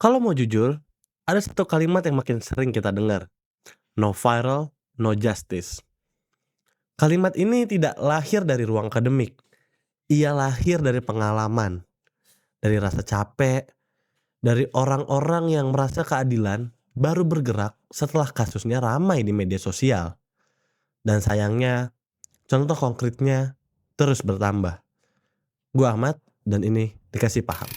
Kalau mau jujur, ada satu kalimat yang makin sering kita dengar, no viral, no justice. Kalimat ini tidak lahir dari ruang akademik, ia lahir dari pengalaman, dari rasa capek, dari orang-orang yang merasa keadilan baru bergerak setelah kasusnya ramai di media sosial. Dan sayangnya, contoh konkretnya terus bertambah. Gua Ahmad, dan ini dikasih paham.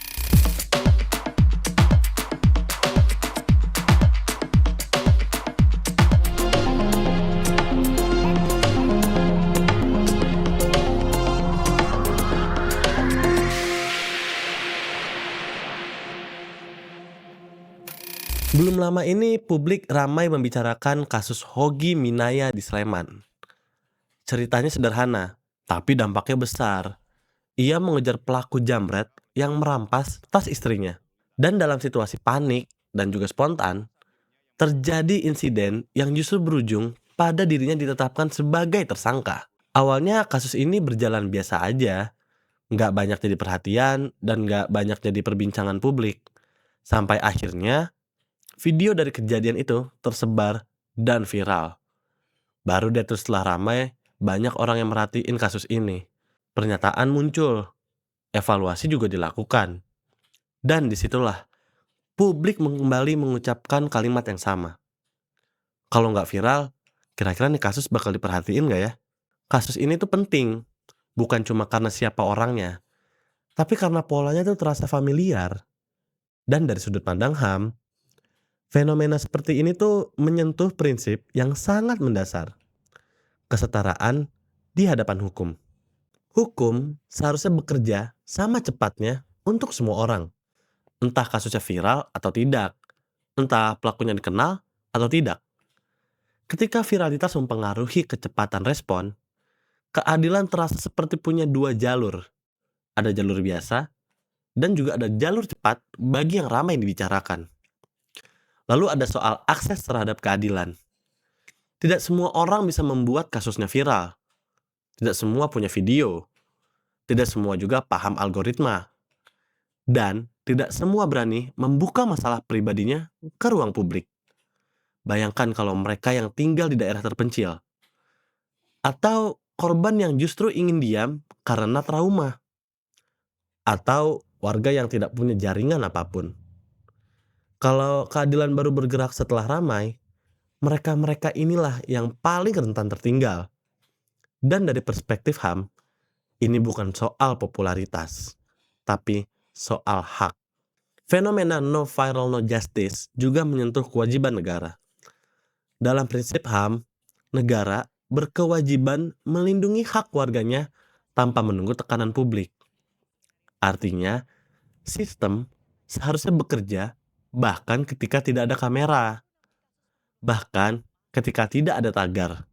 Belum lama ini publik ramai membicarakan kasus Hogi Minaya di Sleman. Ceritanya sederhana, tapi dampaknya besar. Ia mengejar pelaku jambret yang merampas tas istrinya. Dan dalam situasi panik dan juga spontan, terjadi insiden yang justru berujung pada dirinya ditetapkan sebagai tersangka. Awalnya kasus ini berjalan biasa aja, nggak banyak jadi perhatian dan nggak banyak jadi perbincangan publik. Sampai akhirnya video dari kejadian itu tersebar dan viral. Baru deh terus setelah ramai, banyak orang yang merhatiin kasus ini. Pernyataan muncul, evaluasi juga dilakukan. Dan disitulah publik kembali mengucapkan kalimat yang sama. Kalau nggak viral, kira-kira nih kasus bakal diperhatiin nggak ya? Kasus ini tuh penting, bukan cuma karena siapa orangnya, tapi karena polanya tuh terasa familiar. Dan dari sudut pandang HAM, fenomena seperti ini tuh menyentuh prinsip yang sangat mendasar. Kesetaraan di hadapan hukum. Hukum seharusnya bekerja sama cepatnya untuk semua orang. Entah kasusnya viral atau tidak. Entah pelakunya dikenal atau tidak. Ketika viralitas mempengaruhi kecepatan respon, keadilan terasa seperti punya dua jalur. Ada jalur biasa, dan juga ada jalur cepat bagi yang ramai dibicarakan. Lalu ada soal akses terhadap keadilan. Tidak semua orang bisa membuat kasusnya viral. Tidak semua punya video. Tidak semua juga paham algoritma. Dan tidak semua berani membuka masalah pribadinya ke ruang publik. Bayangkan kalau mereka yang tinggal di daerah terpencil. Atau korban yang justru ingin diam karena trauma. Atau warga yang tidak punya jaringan apapun. Kalau keadilan baru bergerak setelah ramai, mereka-mereka inilah yang paling rentan tertinggal. Dan dari perspektif HAM, ini bukan soal popularitas, tapi soal hak. Fenomena no viral no justice juga menyentuh kewajiban negara. Dalam prinsip HAM, negara berkewajiban melindungi hak warganya tanpa menunggu tekanan publik. Artinya, sistem seharusnya bekerja bahkan ketika tidak ada kamera, bahkan ketika tidak ada tagar,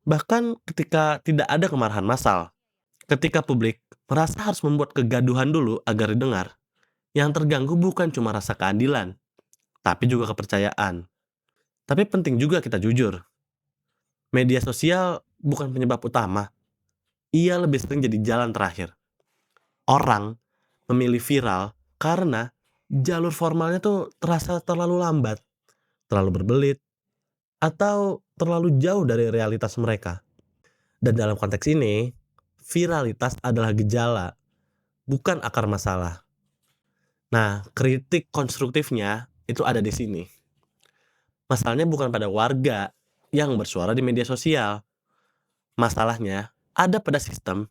bahkan ketika tidak ada kemarahan massal. Ketika publik merasa harus membuat kegaduhan dulu agar didengar, yang terganggu bukan cuma rasa keadilan, tapi juga kepercayaan. Tapi penting juga kita jujur, media sosial bukan penyebab utama, ia lebih sering jadi jalan terakhir. Orang memilih viral karena jalur formalnya tuh terasa terlalu lambat, terlalu berbelit, atau terlalu jauh dari realitas mereka. Dan dalam konteks ini, viralitas adalah gejala, bukan akar masalah. Nah, kritik konstruktifnya itu ada di sini. Masalahnya bukan pada warga yang bersuara di media sosial. Masalahnya ada pada sistem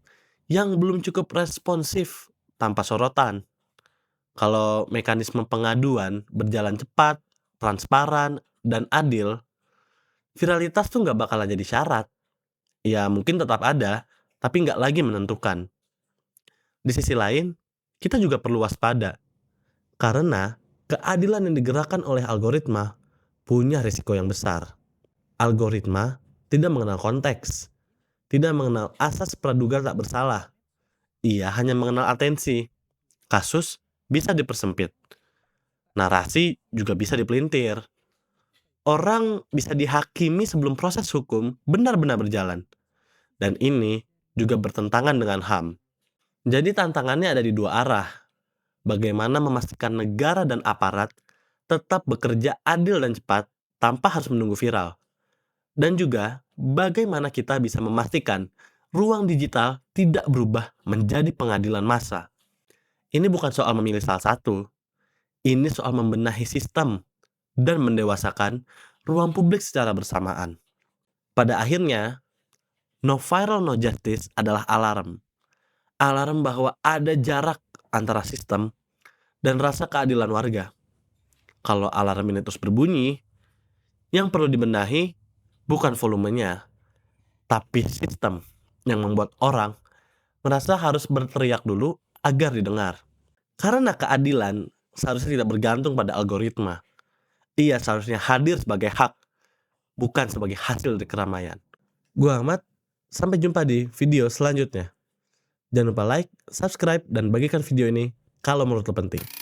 yang belum cukup responsif tanpa sorotan. Kalau mekanisme pengaduan berjalan cepat, transparan, dan adil, viralitas tuh nggak bakalan jadi syarat. Ya mungkin tetap ada, tapi nggak lagi menentukan. Di sisi lain, kita juga perlu waspada. Karena keadilan yang digerakkan oleh algoritma punya risiko yang besar. Algoritma tidak mengenal konteks, tidak mengenal asas praduga tak bersalah. Ia hanya mengenal atensi. Kasus bisa dipersempit. Narasi juga bisa dipelintir. Orang bisa dihakimi sebelum proses hukum benar-benar berjalan. Dan ini juga bertentangan dengan HAM. Jadi tantangannya ada di dua arah. bagaimana memastikan negara dan aparat tetap bekerja adil dan cepat tanpa harus menunggu viral. Dan juga bagaimana kita bisa memastikan ruang digital tidak berubah menjadi pengadilan massa. Ini bukan soal memilih salah satu, ini soal membenahi sistem dan mendewasakan ruang publik secara bersamaan. Pada akhirnya, no viral no justice adalah alarm. Alarm bahwa ada jarak antara sistem dan rasa keadilan warga. Kalau alarm ini terus berbunyi, yang perlu dibenahi bukan volumenya, tapi sistem yang membuat orang merasa harus berteriak dulu agar didengar. Karena keadilan seharusnya tidak bergantung pada algoritma. Ia seharusnya hadir sebagai hak, bukan sebagai hasil dari keramaian. Gua Ahmad, sampai jumpa di video selanjutnya. Jangan lupa like, subscribe, dan bagikan video ini kalau menurut lo penting.